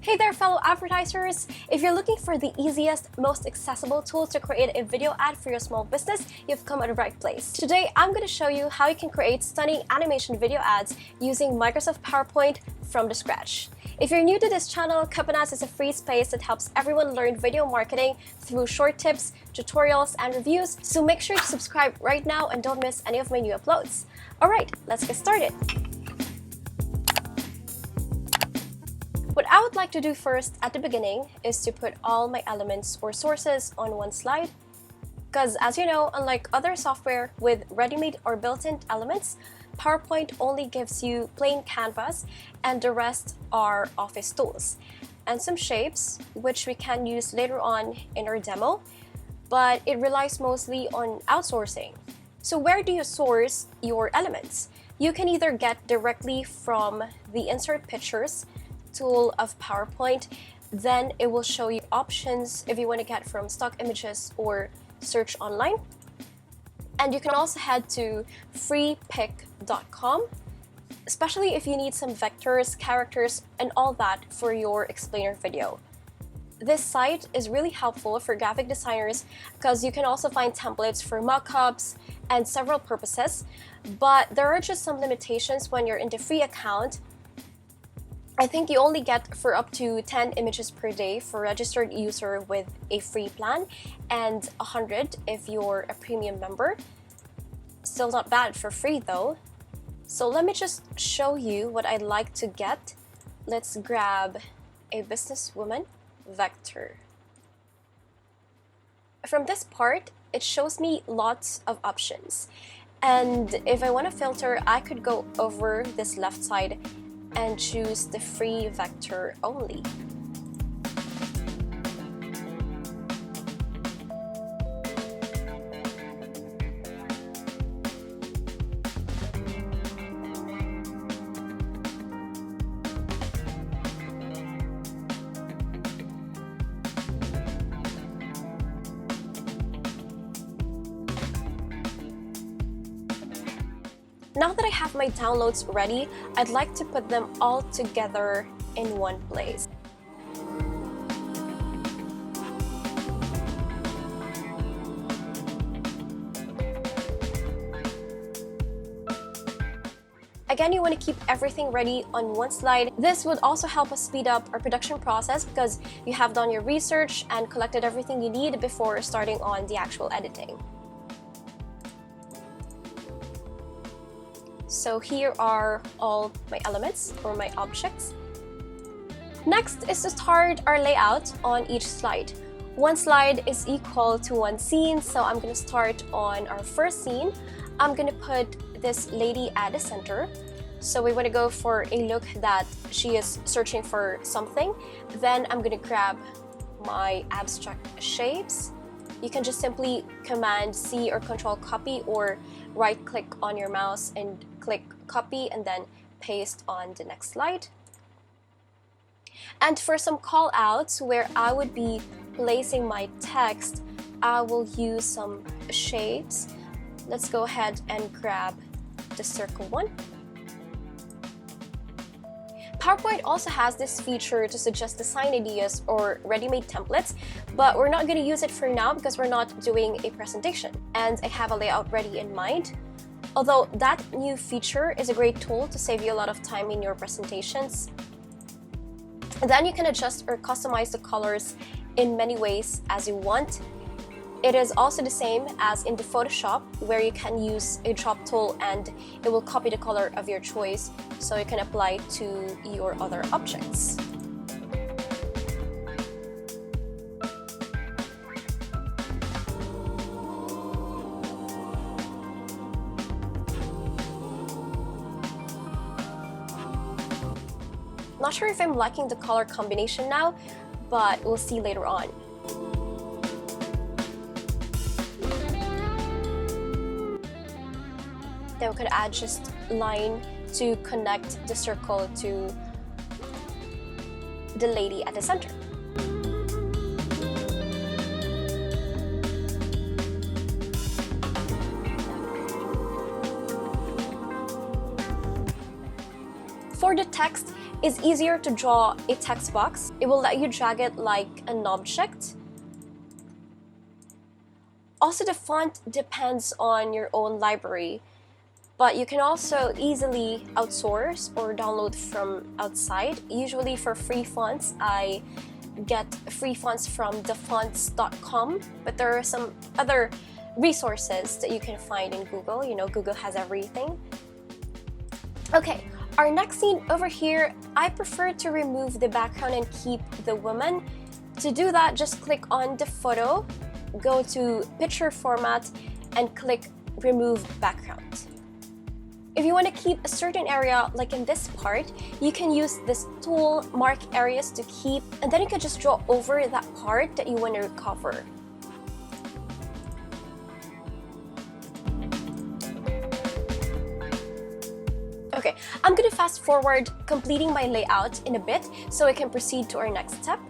Hey there, fellow advertisers! If you're looking for the easiest, most accessible tool to create a video ad for your small business, you've come at the right place. Today, I'm going to show you how you can create stunning animation video ads using Microsoft PowerPoint from the scratch. If you're new to this channel, CupNAds is a free space that helps everyone learn video marketing through short tips, tutorials, and reviews, so make sure to subscribe right now and don't miss any of my new uploads. Alright, let's get started! What I would like to do first at the beginning is to put all my elements or sources on one slide, because as you know, unlike other software with ready-made or built-in elements, PowerPoint only gives you plain canvas and the rest are office tools and some shapes which we can use later on in our demo, but it relies mostly on outsourcing. So where do you source your elements? You can either get directly from the Insert Pictures tool of PowerPoint, then it will show you options if you want to get from stock images or search online. And you can also head to freepik.com, especially if you need some vectors, characters, and all that for your explainer video. This site is really helpful for graphic designers because you can also find templates for mockups and several purposes, but there are just some limitations when you're in the free account. I think you only get for up to 10 images per day for registered user with a free plan and 100 if you're a premium member. Still not bad for free though. So let me just show you what I'd like to get. Let's grab a businesswoman vector. From this part, it shows me lots of options. And if I want to filter, I could go over this left side and choose the free vector only. Now that I have my downloads ready, I'd like to put them all together in one place. Again, you want to keep everything ready on one slide. This would also help us speed up our production process because you have done your research and collected everything you need before starting on the actual editing. So here are all my elements or my objects. Next is to start our layout on each slide. One slide is equal to one scene, so I'm going to start on our first scene. I'm going to put this lady at the center. So we want to go for a look that she is searching for something. Then I'm going to grab my abstract shapes. You can just simply Command C or Control Copy or right click on your mouse and click copy and then paste on the next slide. And for some call outs where I would be placing my text, I will use some shapes. Let's go ahead and grab the circle one. PowerPoint also has this feature to suggest design ideas or ready-made templates, but we're not going to use it for now because we're not doing a presentation and I have a layout ready in mind. Although that new feature is a great tool to save you a lot of time in your presentations. And then you can adjust or customize the colors in many ways as you want. It is also the same as in the Photoshop where you can use a drop tool and it will copy the color of your choice so you can apply to your other objects. Not sure if I'm liking the color combination now, but we'll see later on. Then we could add just line to connect the circle to the lady at the center. For the text, is easier to draw a text box. It will let you drag it like an object. Also, the font depends on your own library, but you can also easily outsource or download from outside. Usually for free fonts, I get free fonts from thefonts.com, but there are some other resources that you can find in Google. You know, Google has everything. Okay, our next scene over here, I prefer to remove the background and keep the woman. To do that, just click on the photo, go to picture format, and click remove background. If you want to keep a certain area, like in this part, you can use this tool, mark areas to keep, and then you can just draw over that part that you want to recover. Okay, I'm going to fast forward completing my layout in a bit so I can proceed to our next step.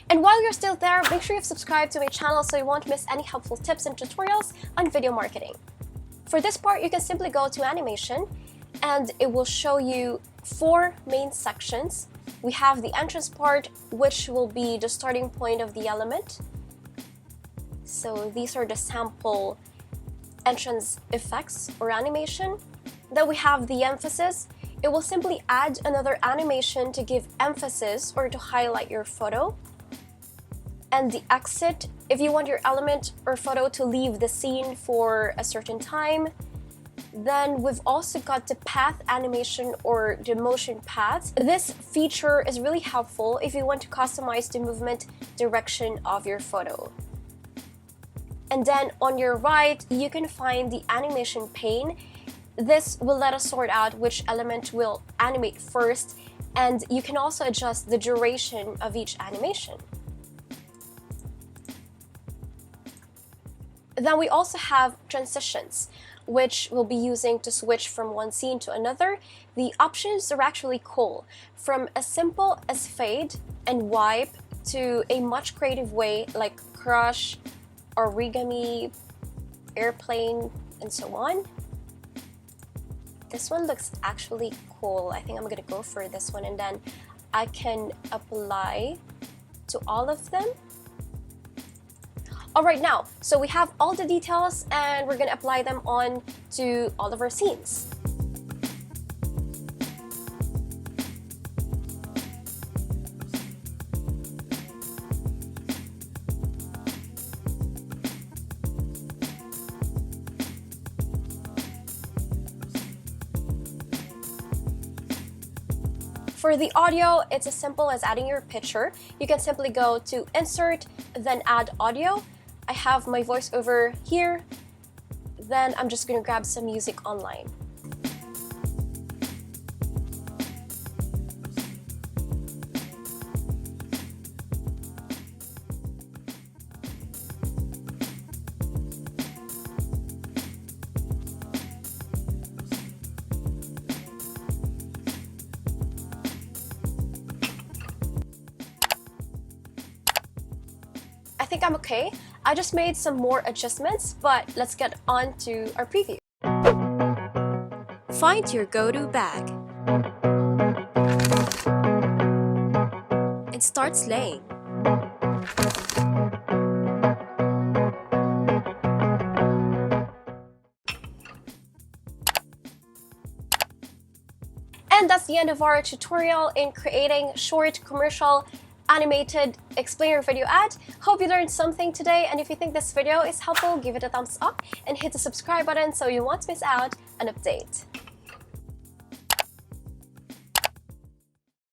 And while you're still there, make sure you've subscribed to my channel so you won't miss any helpful tips and tutorials on video marketing. For this part, you can simply go to animation and it will show you 4 main sections. We have the entrance part, which will be the starting point of the element. So these are the sample entrance effects or animation. Then we have the emphasis. It will simply add another animation to give emphasis or to highlight your photo. And the exit, if you want your element or photo to leave the scene for a certain time. Then we've also got the path animation or the motion path. This feature is really helpful if you want to customize the movement direction of your photo. And then on your right, you can find the animation pane. This will let us sort out which element will animate first, and you can also adjust the duration of each animation. Then we also have transitions, which we'll be using to switch from one scene to another. The options are actually cool, from as simple as fade and wipe to a much creative way like crush, origami, airplane, and so on. This one looks actually cool. I think I'm gonna go for this one, and then I can apply to all of them. Alright, now, so we have all the details and we're gonna apply them on to all of our scenes. For the audio, it's as simple as adding your picture. You can simply go to Insert, then Add Audio. I have my voiceover here, then I'm just going to grab some music online. I think I'm okay. I just made some more adjustments, but let's get on to our preview. Find your go-to bag and start slaying. And that's the end of our tutorial in creating short commercial animated explainer video ad. Hope you learned something today, and if you think this video is helpful, give it a thumbs up and hit the subscribe button so you won't miss out an update.